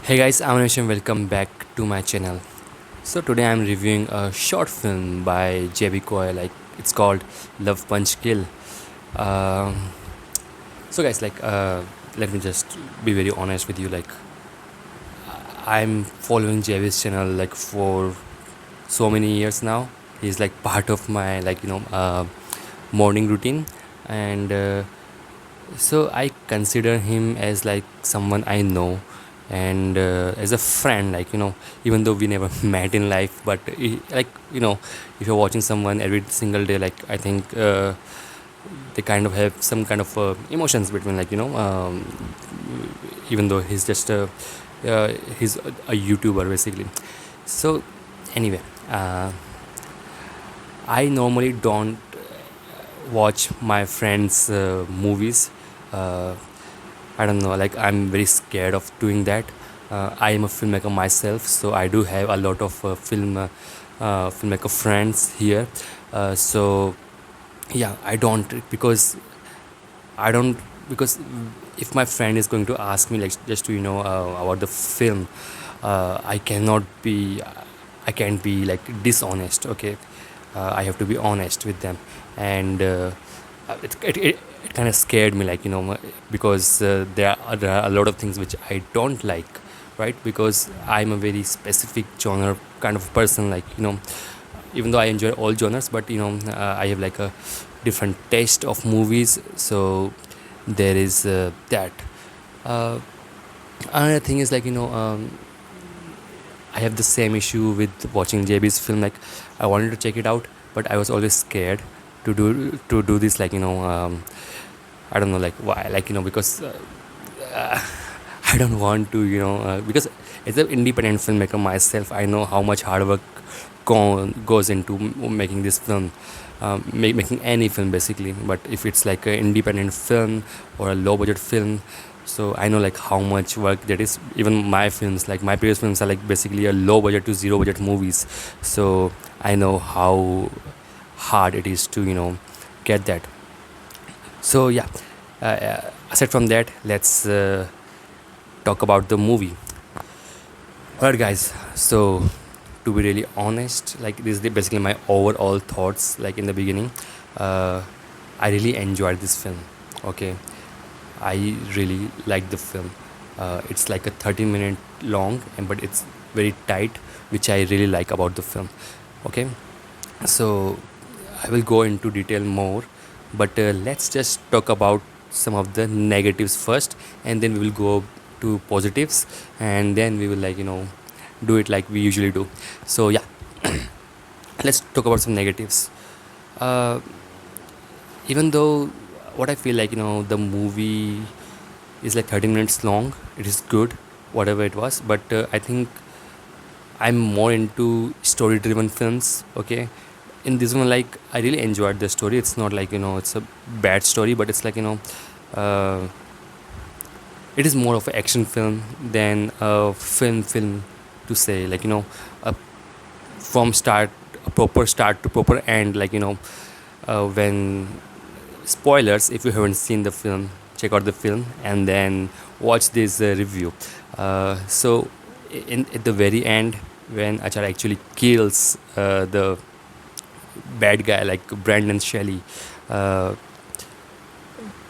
Hey guys, I'm Anish and welcome back to my channel. So today I'm reviewing a short film by Jaby Koay, like it's called Love Punch Kill. Um, so guys, let me just be very honest with you. I'm following Javy's channel like for so many years now. He's like part of my morning routine, and so I consider him as like someone I know and as a friend, even though we never met in life, but if you're watching someone every single day, like I think they kind of have some kind of emotions between, even though he's a YouTuber basically. So anyway, uh, I normally don't watch my friends movies. uh, I don't know, like I'm very scared of doing that. I am a filmmaker myself, so I do have a lot of filmmaker friends here. So yeah, I don't because if my friend is going to ask me like just to about the film, I cannot be I can't be like dishonest. Okay, I have to be honest with them, and it kind of scared me, because there are a lot of things which I don't like, right? Because I'm a very specific genre kind of person, even though I enjoy all genres, but I have like a different taste of movies. So there is that. Uh, Another thing is I have the same issue with watching JB's film. Like I wanted to check it out, but I was always scared to do this. I don't know like why. Because I don't want to. Because as an independent filmmaker myself, I know how much hard work goes into making this film, making any film basically. But if it's like an independent film or a low budget film, so I know like how much work that is. Even my films, like my previous films, are like basically a low budget to zero budget movies. So I know how hard it is to get that. So yeah, aside from that, let's talk about the movie. Alright guys, so to be really honest, like this is basically my overall thoughts. Like in the beginning, uh, I really enjoyed this film. Okay, I really like the film. It's like a 30-minute long, and but it's very tight, which I really like about the film. Okay, so I will go into detail more, but let's just talk about some of the negatives first, and then we will go to positives, and then we will do it like we usually do. So yeah, let's talk about some negatives. Uh, Even though what I feel the movie is like 30 minutes long, it is good, whatever it was, but I think I'm more into story driven films. Okay, in this one, like I really enjoyed the story. It's not like it's a bad story, but it's uh, it is more of an action film than a film to say, a from start a proper start to proper end, when spoilers, if you haven't seen the film, check out the film and then watch this review. So in at the very end, when Achar actually kills the bad guy like Brandon Shelley, uh,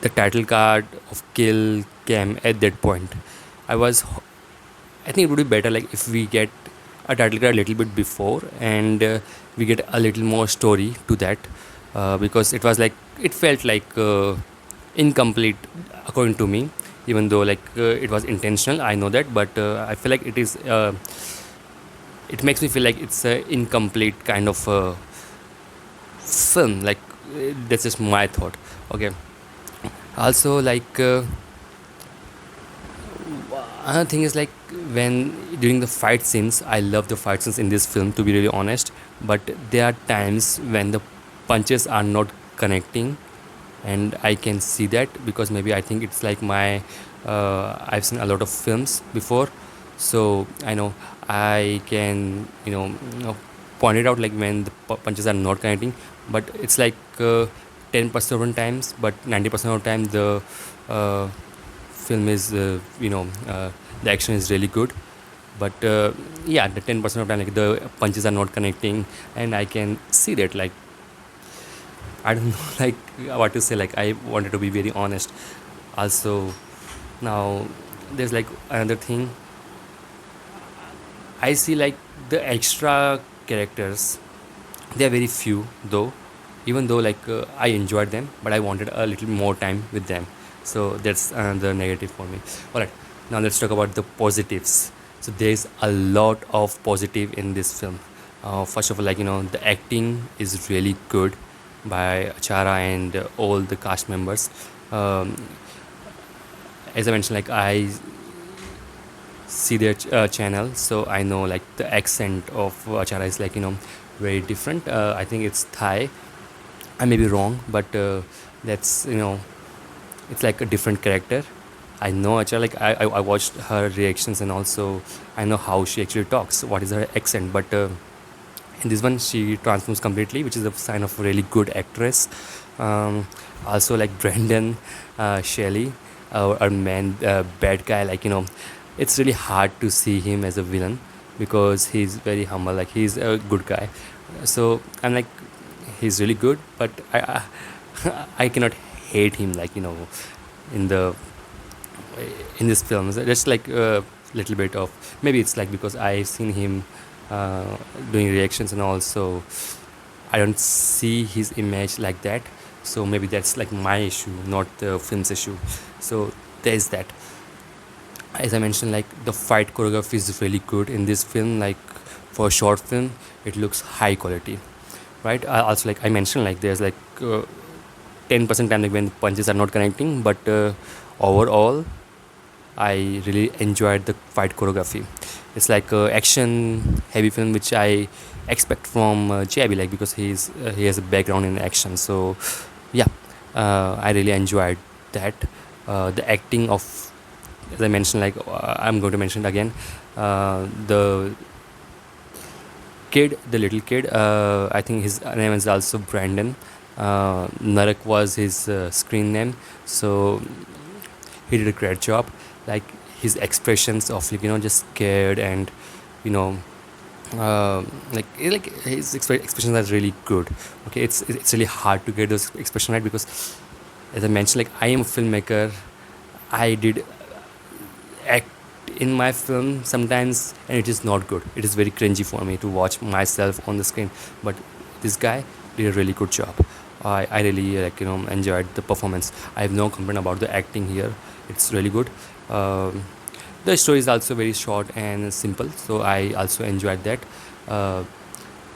the title card of kill came at that point. I was I think it would be better like if we get a title card a little bit before, and we get a little more story to that, because it felt incomplete according to me. Even though it was intentional, I know that, but I feel like it makes me feel like it's a incomplete kind of film. That's just my thought. Okay. Also, another thing is like when during the fight scenes, I love the fight scenes in this film, to be really honest. But there are times when the punches are not connecting, and I can see that because maybe I think it's like my I've seen a lot of films before, so I know I can point it out like when the punches are not connecting. But it's 10% of the times, but 90% of the time the uh, film is the action is really good. but yeah, the 10% of time like the punches are not connecting, and I can see that like I don't know like what to say. Like I wanted to be very honest. Also, now there's like another thing. I see like the extra characters. They are very few though. Even though like I enjoyed them, but I wanted a little more time with them. So that's another negative for me. All right, now let's talk about the positives. So there's a lot of positive in this film. First of all, like the acting is really good by Achara and all the cast members. Um, as I mentioned, like I see their channel, so I know like the accent of Achara is like very different. I think it's Thai. I may be wrong, but that's it's like a different character. I know Achara, like I watched her reactions, and also I know how she actually talks, what is her accent, but in this one she transforms completely, which is a sign of a really good actress. um, Also like Brandon Shelley, our man, bad guy, like it's really hard to see him as a villain because he's very humble, like he's a good guy. So I'm like, he's really good, but I cannot hate him, like in the in this film. So just like a little bit of, maybe it's like because I've seen him uh, doing reactions, and also I don't see his image like that. So maybe that's like my issue, not the film's issue. So there's that. As I mentioned, like the fight choreography is really good in this film. Like for a short film, it looks high quality, right? Also, like I mentioned, like there's like 10% time like when punches are not connecting, but overall I really enjoyed the fight choreography. It's like a action heavy film, which I expect from Jaby, like because he has a background in action. So yeah, I really enjoyed that. The acting of, as I mentioned, like I'm going to mention it again. The kid, the little kid, I think his name is also Brandon. Narak was his screen name. So he did a great job. Like his expressions of like just scared, and you know like his expressions are really good. Okay, it's really hard to get those expressions right, because as I mentioned, like I am a filmmaker. I did act in my film sometimes, and it is not good. It is very cringy for me to watch myself on the screen, but this guy did a really good job. I really like enjoyed the performance. I have no complaint about the acting here. It's really good. um, the story is also very short and simple, so I also enjoyed that. uh,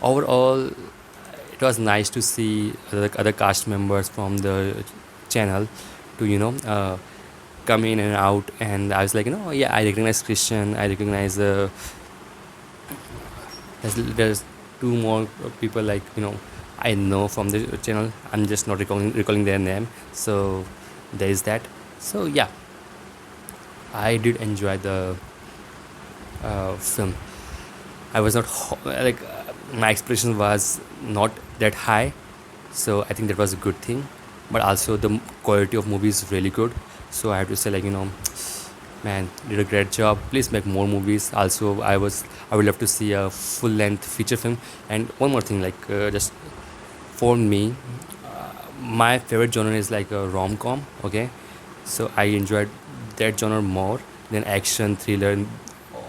Overall, it was nice to see other cast members from the channel to come in and out, and I was like, yeah, I recognize Christian, I recognize there's two more people, like I know from the channel. I'm just not recalling their name. So there is that. So yeah, I did enjoy the film. I was not like my expression was not that high, so I think that was a good thing. But also the quality of movie is really good. So I have to say, like man, did a great job. Please make more movies. Also, I would love to see a full length feature film. And one more thing, like just for me, my favorite genre is like a rom com. Okay, so I enjoyed that genre more than action, thriller, and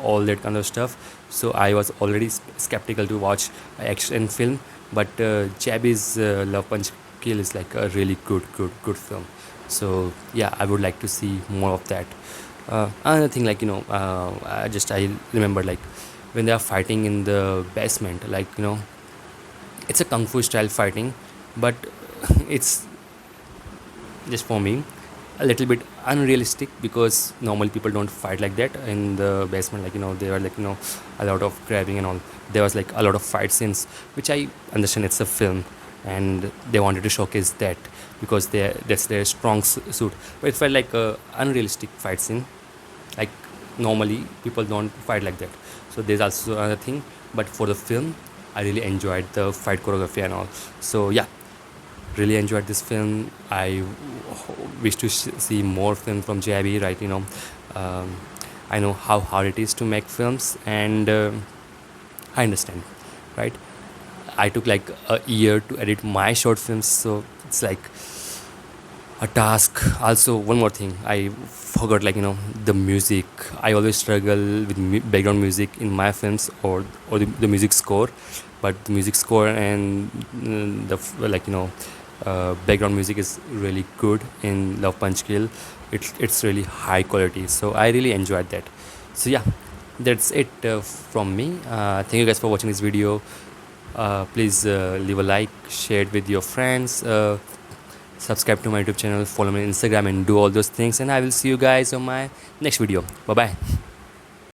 all that kind of stuff. So I was already skeptical to watch action film, but Chabi's Love Punch Kill is like a really good film. So yeah, I would like to see more of that. Another thing, like I remember, like when they are fighting in the basement, like it's a kung fu style fighting, but it's just for me a little bit unrealistic, because normally people don't fight like that in the basement. Like there are like a lot of grabbing and all. There was like a lot of fight scenes, which I understand it's a film and they wanted to showcase that because that's their strong suit, but it felt like a unrealistic fight scene. Like normally people don't fight like that. So there's also another thing, but for the film I really enjoyed the fight choreography and all. So yeah, really enjoyed this film. I wish to see more film from JIB, right? Um, I know how hard it is to make films, and I understand, right? I took like a year to edit my short films, so it's like a task. Also, one more thing I forgot, like the music. I always struggle with background music in my films, or the music score. But the music score and background music is really good in Love Punch Kill. It's really high quality, so I really enjoyed that. So yeah, that's it from me. Thank you guys for watching this video. Please leave a like, share it with your friends, subscribe to my YouTube channel, follow me on Instagram, and do all those things. And I will see you guys on my next video. Bye bye.